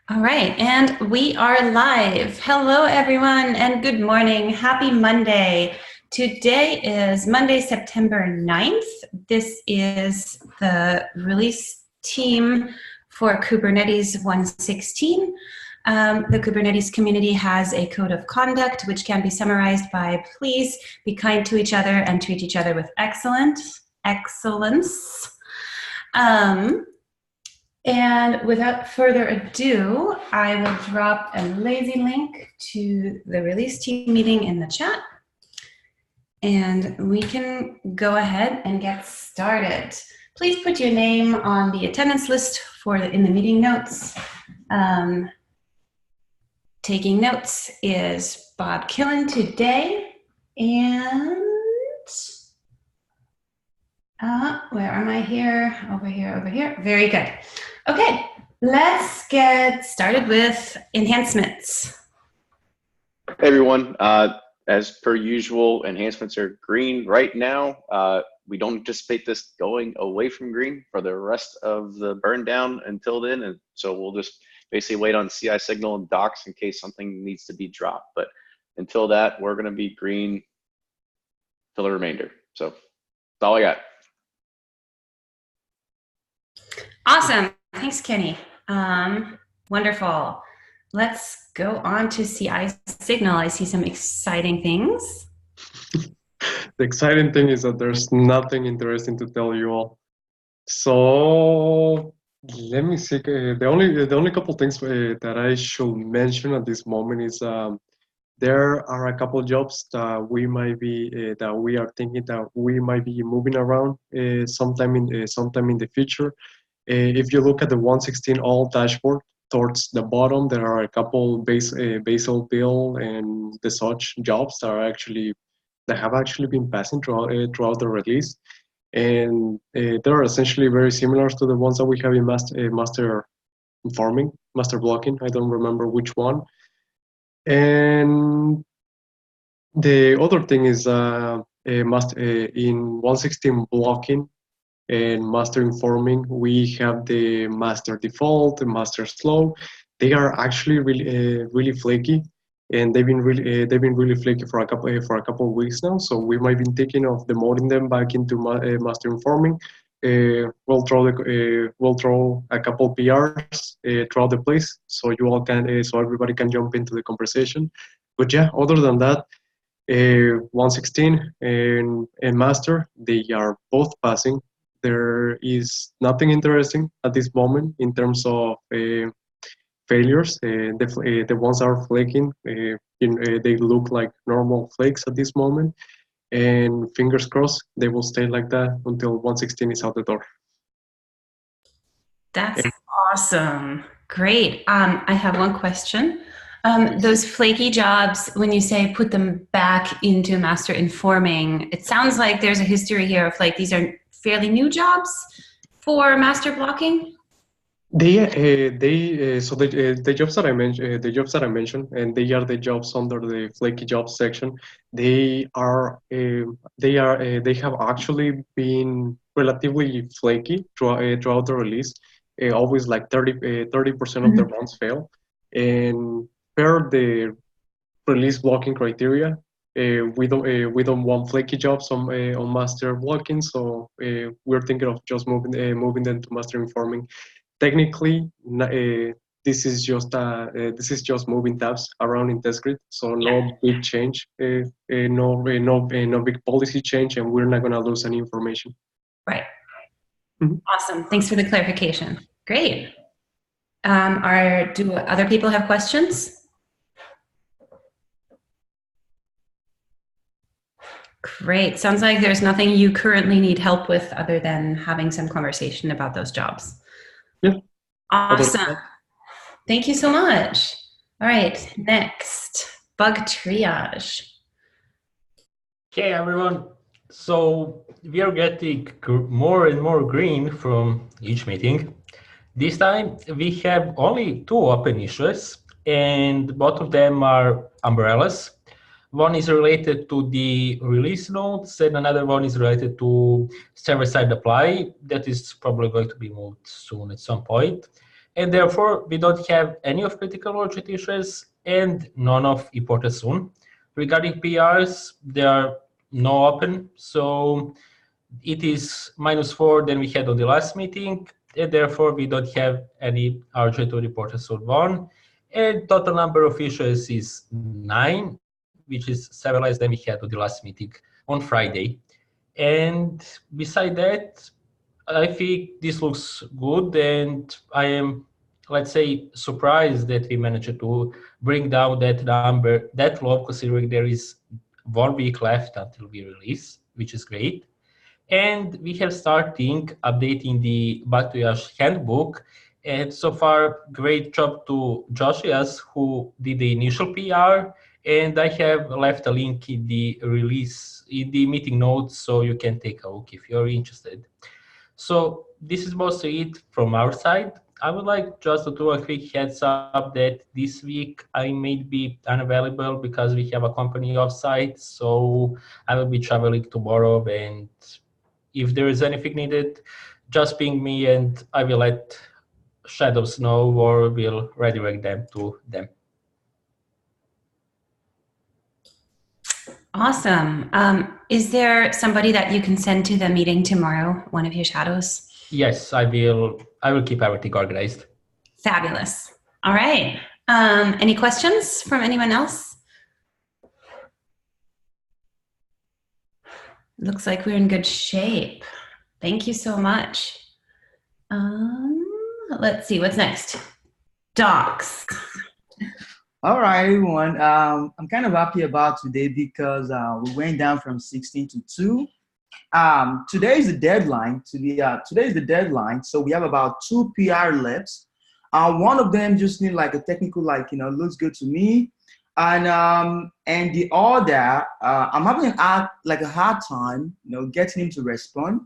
All right, and we are live. Hello, everyone, and good morning. Happy Monday. Today is Monday, September 9th. This is the release team for Kubernetes 116. The Kubernetes community has a code of conduct, which can be summarized by please be kind to each other and treat each other with excellence. And without further ado, I will drop a lazy link to the release team meeting in the chat. And we can go ahead and get started. Please put your name on the attendance list in the meeting notes. Taking notes is Bob Killen today. And where am I here? Over here. Very good. Okay, let's get started with enhancements. Hey everyone, as per usual, enhancements are green right now. We don't anticipate this going away from green for the rest of the burn down until then, and so we'll just basically wait on CI signal and docs in case something needs to be dropped. But until that, we're going to be green till the remainder. So that's all I got. Awesome. Thanks, Kenny. Wonderful. Let's go on to CI signal. I see some exciting things. The exciting thing is that there's nothing interesting to tell you all. So let me see. The only couple things that I should mention at this moment is there are a couple jobs that we might be that we are thinking that we might be moving around sometime in the future. If you look at the 116 all dashboard, towards the bottom, there are a couple basal bill and the such jobs that have actually been passing throughout the release, and they're essentially very similar to the ones that we have in master blocking. I don't remember which one. And the other thing is in 116 blocking and master informing, we have the master default, the master slow. They are actually really flaky, and they've been really flaky for a couple of weeks now. So we might be thinking of demoting them back into master informing. We'll throw a couple PRs throughout the place, so you all can so everybody can jump into the conversation. But yeah, other than that, 116 and master, they are both passing. There is nothing interesting at this moment in terms of failures. The ones that are flaking, they look like normal flakes at this moment. And fingers crossed, they will stay like that until 116 is out the door. That's awesome. Great. I have one question. Those flaky jobs, when you say put them back into master informing, it sounds like there's a history here of like these are fairly new jobs for master blocking. So the jobs that I mentioned, and they are the jobs under the flaky jobs section. They have actually been relatively flaky throughout the release. Always like 30% of the runs fail, and per the release blocking criteria, we don't want flaky jobs on master blocking, so we're thinking of just moving them to master informing. Technically, this is just moving tabs around in test grid, so no big change, no big policy change, and we're not going to lose any information. Right. Mm-hmm. Awesome. Thanks for the clarification. Great. Do other people have questions? Great. Sounds like there's nothing you currently need help with other than having some conversation about those jobs. Yeah. Awesome. Thank you so much. All right. Next, bug triage. Hey, everyone. So we are getting more and more green from each meeting. This time we have only 2 open issues, and both of them are umbrellas. One is related to the release notes, and another one is related to server-side apply. That is probably going to be moved soon at some point. and therefore we don't have any of critical urgent issues and none of important soon. Regarding PRs, there are no open, so it is -4 than we had on the last meeting, and therefore we don't have any urgent to report as soon one. And total number of issues is 9, which is 7 less than we had on the last meeting on Friday. And beside that, I think this looks good, and I am, let's say, surprised that we managed to bring down that number that low, considering there is 1 week left until we release, which is great. And we have starting updating the Back2Yash handbook. And so far, great job to Joshias, who did the initial PR. And I have left a link in the release, in the meeting notes, so you can take a look if you're interested. So this is mostly it from our side. I would like just to do a quick heads up that this week I may be unavailable because we have a company offsite. So I will be traveling tomorrow, and if there is anything needed, just ping me and I will let Shadows know, or will redirect them to them. Awesome. Is there somebody that you can send to the meeting tomorrow, one of your shadows? Yes, I will keep everything organized. Fabulous. All right. Any questions from anyone else? Looks like we're in good shape. Thank you so much. Let's see, what's next? Docs. All right, everyone. I'm kind of happy about today because we went down from 16 to 2. Today is the deadline. Today is the deadline, so we have about 2 PR left. One of them just need like a technical, looks good to me, and the other, I'm having a hard time, getting him to respond.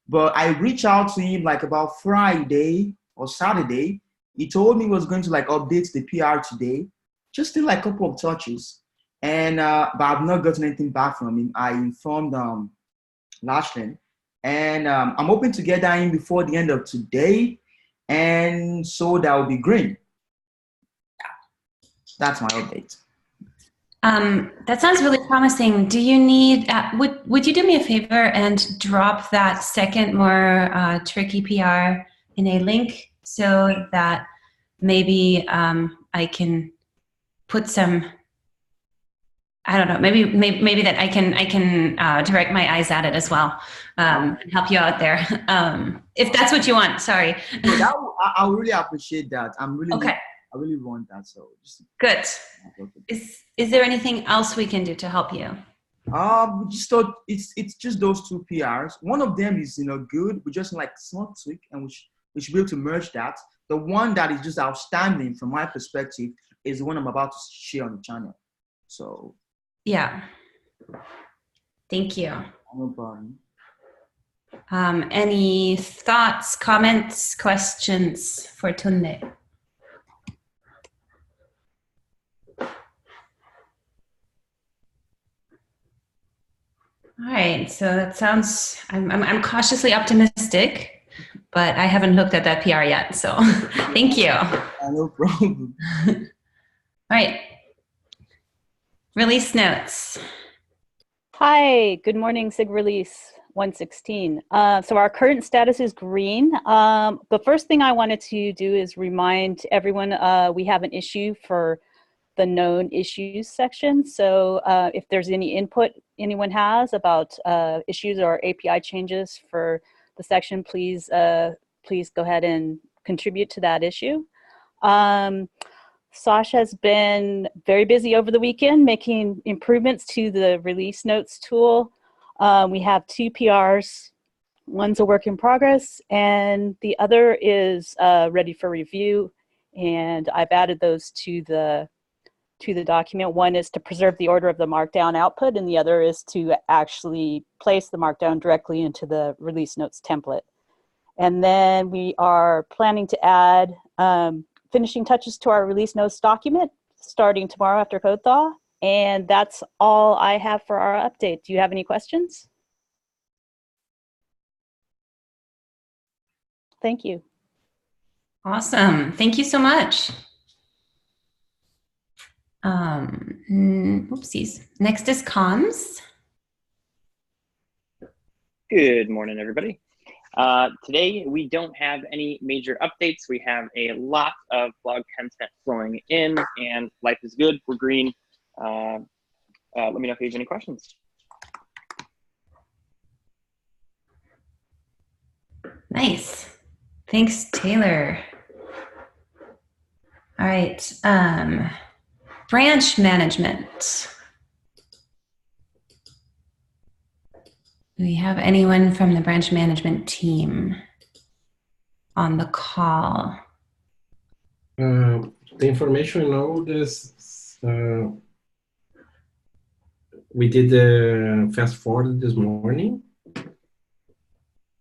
But I reached out to him like about Friday or Saturday. He told me he was going to like update the PR today. Just did like a couple of touches, and but I've not gotten anything back from him. I informed Lashlin, and I'm hoping to get that in before the end of today, and so that will be green. That's my update. That sounds really promising. Do you need, would you do me a favor and drop that second more tricky PR in a link so that maybe I can put some, I don't know, maybe that I can direct my eyes at it as well, and help you out there. If that's what you want, sorry. I really appreciate that. Okay. I really want that. So just good. Is there anything else we can do to help you? We just thought it's just those 2 PRs. One of them is good. We just like small tweak, and we should be able to merge that. The one that is just outstanding from my perspective is the one I'm about to share on the channel. So yeah, thank you. No problem. Any thoughts, comments, questions for Tunde? All right, so that sounds, I'm cautiously optimistic, but I haven't looked at that PR yet, so thank you. No problem. All right, release notes. Hi, good morning, SIG release 116. So our current status is green. The first thing I wanted to do is remind everyone we have an issue for the known issues section. So if there's any input anyone has about issues or API changes for the section, please go ahead and contribute to that issue. Sasha has been very busy over the weekend making improvements to the release notes tool. We have 2 PRs. One's a work in progress and the other is ready for review. And I've added those to the document. One is to preserve the order of the markdown output, and the other is to actually place the markdown directly into the release notes template. And then we are planning to add finishing touches to our release notes document starting tomorrow after code thaw. And that's all I have for our update. Do you have any questions? Thank you. Awesome. Thank you so much. Oopsies. Next is comms. Good morning, everybody. Today, we don't have any major updates. We have a lot of blog content flowing in, and life is good. We're green. Let me know if you have any questions. Nice. Thanks, Taylor. All right. Branch management. Do we have anyone from the branch management team on the call? The information I know this, we did the fast forward this morning,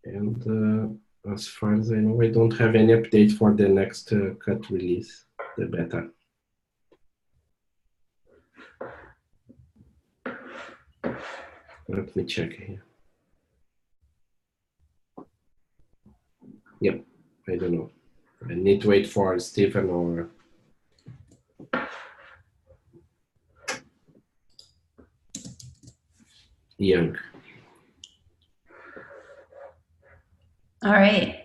and as far as I know, I don't have any update for the next cut release, the beta. Let me check here. Yep, I don't know. I need to wait for Stephen or Young. All right.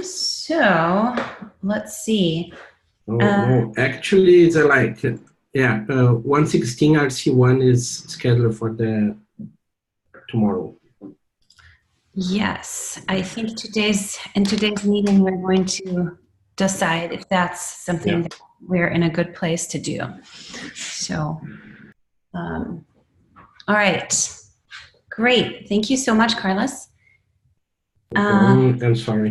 So let's see. No, actually, it's like, yeah, 116 RC1 is scheduled for the tomorrow. Yes, I think in today's meeting, we're going to decide if that's something that we're in a good place to do. So, all right. Great. Thank you so much, Carlos. I'm sorry.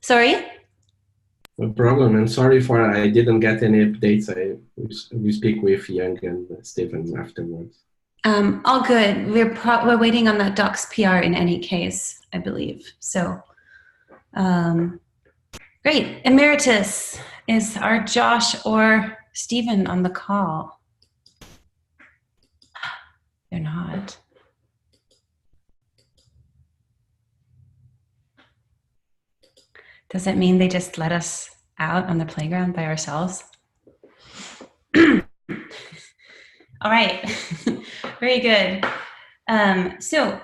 Sorry? No problem. I'm sorry for I didn't get any updates. We speak with Young and Stephen afterwards. All good. We're waiting on that docs PR in any case, I believe. So, great. Emeritus, is our Josh or Stephen on the call? They're not. Does that mean they just let us out on the playground by ourselves? All right, very good. So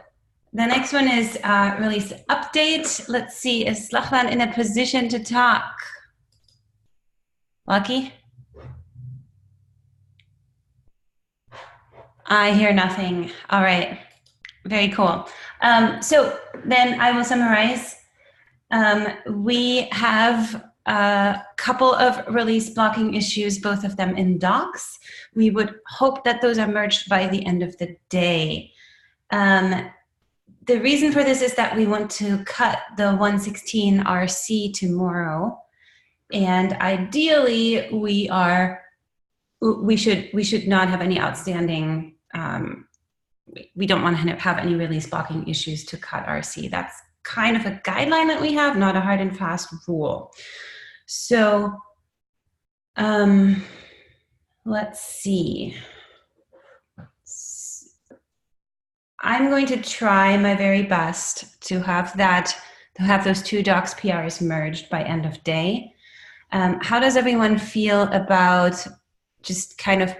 the next one is release update. Let's see, is Lachlan in a position to talk? Lucky? I hear nothing. All right, very cool. So then I will summarize. We have a couple of release blocking issues, both of them in docs. We would hope that those are merged by the end of the day. The reason for this is that we want to cut the 116 RC tomorrow, and ideally we should not have any outstanding. We don't want to have any release blocking issues to cut RC. That's kind of a guideline that we have, not a hard and fast rule. So let's see. I'm going to try my very best to have those two docs PRs merged by end of day. How does everyone feel about just kind of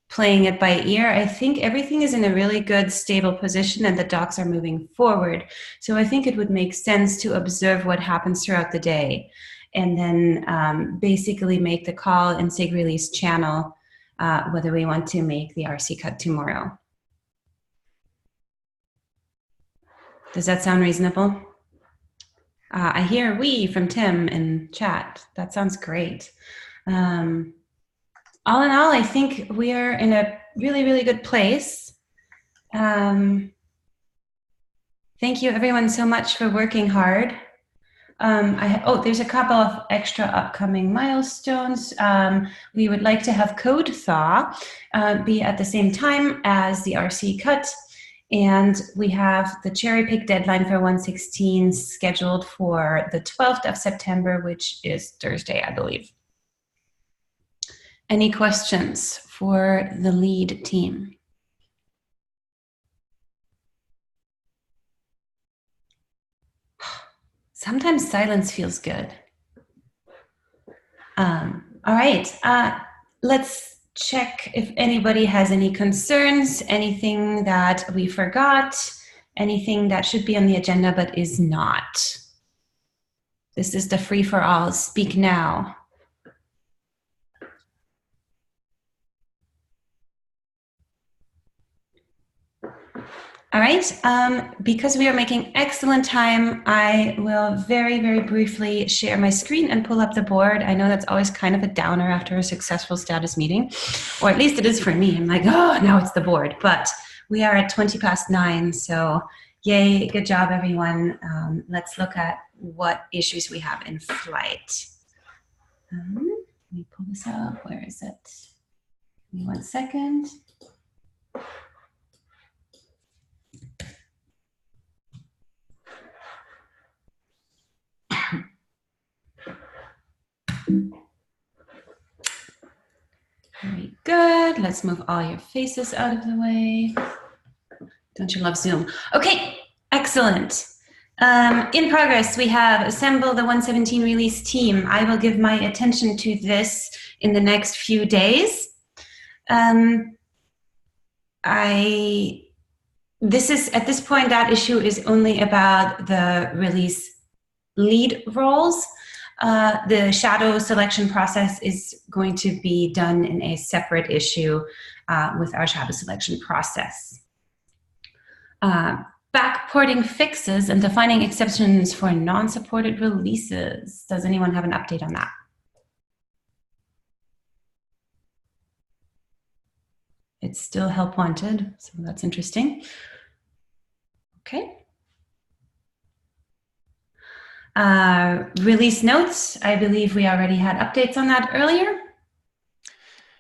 playing it by ear? I think everything is in a really good, stable position and the docs are moving forward. So I think it would make sense to observe what happens throughout the day and then basically make the call in SIG release channel whether we want to make the RC cut tomorrow. Does that sound reasonable? I hear "we" from Tim in chat. That sounds great. All in all, I think we are in a really, really good place. Thank you everyone so much for working hard. There's a couple of extra upcoming milestones. We would like to have code thaw be at the same time as the RC cut. And we have the cherry pick deadline for 116 scheduled for the 12th of September, which is Thursday, I believe. Any questions for the lead team? Sometimes silence feels good. All right, let's check if anybody has any concerns, anything that we forgot, anything that should be on the agenda but is not. This is the free-for-all. Speak now. All right, because we are making excellent time, I will very, very briefly share my screen and pull up the board. I know that's always kind of a downer after a successful status meeting, or at least it is for me. I'm like, oh, now it's the board. But we are at 20:09, so yay, good job, everyone. Let's look at what issues we have in flight. Let me pull this up. Where is it? Give me 1 second. Very good. Let's move all your faces out of the way. Don't you love Zoom? Okay, excellent. In progress, we have assemble the 117 release team. I will give my attention to this in the next few days. This is, at this point, that issue is only about the release lead roles. The shadow selection process is going to be done in a separate issue with our shadow selection process. Backporting fixes and defining exceptions for non-supported releases. Does anyone have an update on that? It's still help wanted, so that's interesting. Okay. Release notes, I believe we already had updates on that earlier.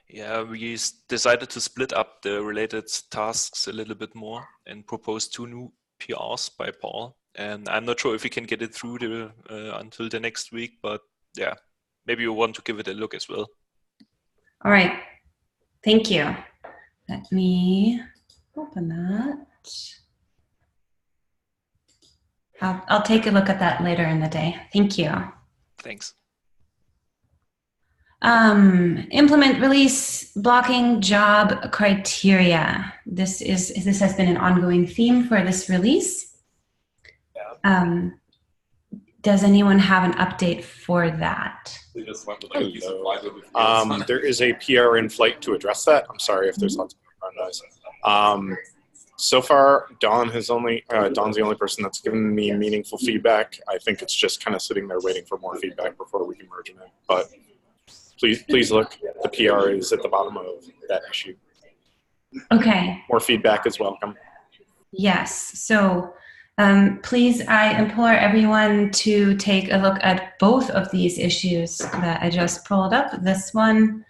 Yeah, we decided to split up the related tasks a little bit more and propose 2 new PRs by Paul. And I'm not sure if we can get it through until the next week, but yeah, maybe you want to give it a look as well. All right, thank you. Let me open that. I'll take a look at that later in the day. Thank you. Thanks. Implement release blocking job criteria. This has been an ongoing theme for this release. Does anyone have an update for that? There is a PR in flight to address that. I'm sorry if there's lots of background noise. So far, Dawn's the only person that's given me meaningful feedback. I think it's just kind of sitting there waiting for more feedback before we can merge them in. But please look. The PR is at the bottom of that issue. Okay. More feedback is welcome. Yes. So please, I implore everyone to take a look at both of these issues that I just pulled up, this one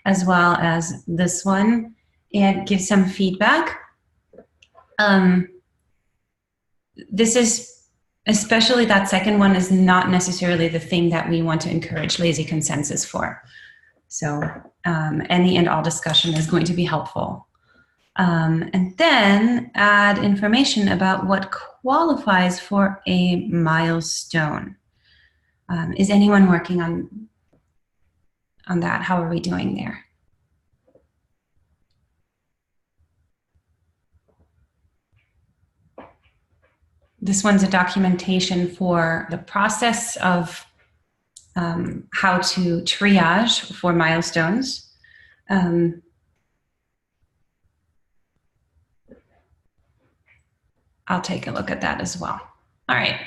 as well as this one, and give some feedback. This is, especially that second one, is not necessarily the thing that we want to encourage lazy consensus for. So any and all discussion is going to be helpful. And then add information about what qualifies for a milestone. Is anyone working on that? How are we doing there? This one's a documentation for the process of how to triage for milestones. I'll take a look at that as well. All right.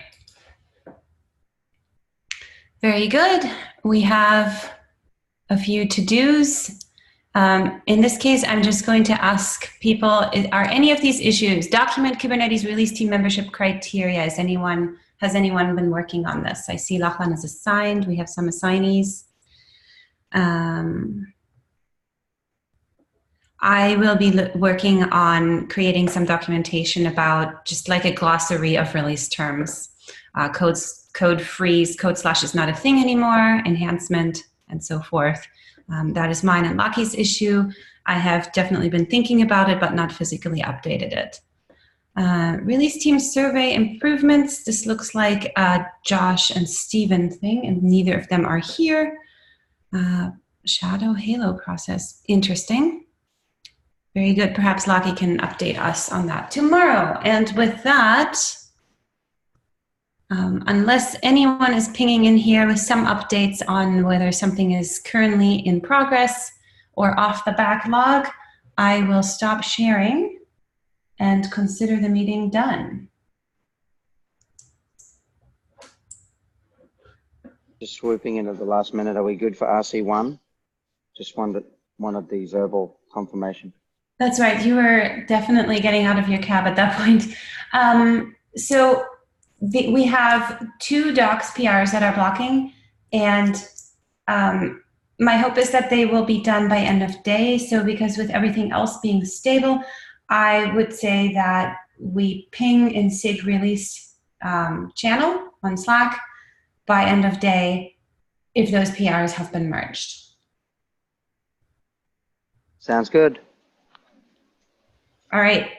Very good. We have a few to-dos. In this case, I'm just going to ask people, are any of these issues, document Kubernetes release team membership criteria, has anyone been working on this? I see Lachlan is assigned. We have some assignees. I will be working on creating some documentation about just like a glossary of release terms, code freeze, code slash is not a thing anymore, enhancement, and so forth. That is mine and Laki's issue. I have definitely been thinking about it, but not physically updated it. Release team survey improvements. This looks like a Josh and Steven thing, and neither of them are here. Shadow halo process. Interesting. Very good. Perhaps Lockie can update us on that tomorrow. And with that, unless anyone is pinging in here with some updates on whether something is currently in progress or off the backlog, I will stop sharing and consider the meeting done. Just swooping in at the last minute. Are we good for RC1? Just wanted the verbal confirmation. That's right. You were definitely getting out of your cab at that point. We have 2 docs PRs that are blocking, and my hope is that they will be done by end of day. So because with everything else being stable, I would say that we ping in SIG release channel on Slack by end of day if those PRs have been merged. Sounds good. All right.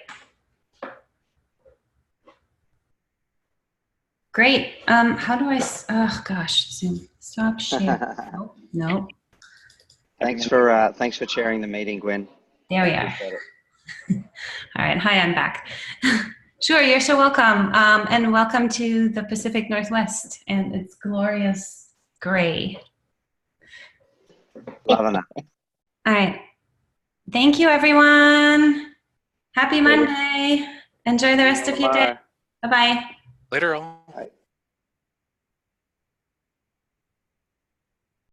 Great. How do I, oh gosh, Zoom, stop sharing. Nope. Thanks for chairing the meeting, Gwen. There we are. All right, hi, I'm back. Sure, you're so welcome. And welcome to the Pacific Northwest and its glorious gray. Loving it. All right. Thank you, everyone. Happy Monday. Enjoy the rest of your day. Bye-bye. Later on.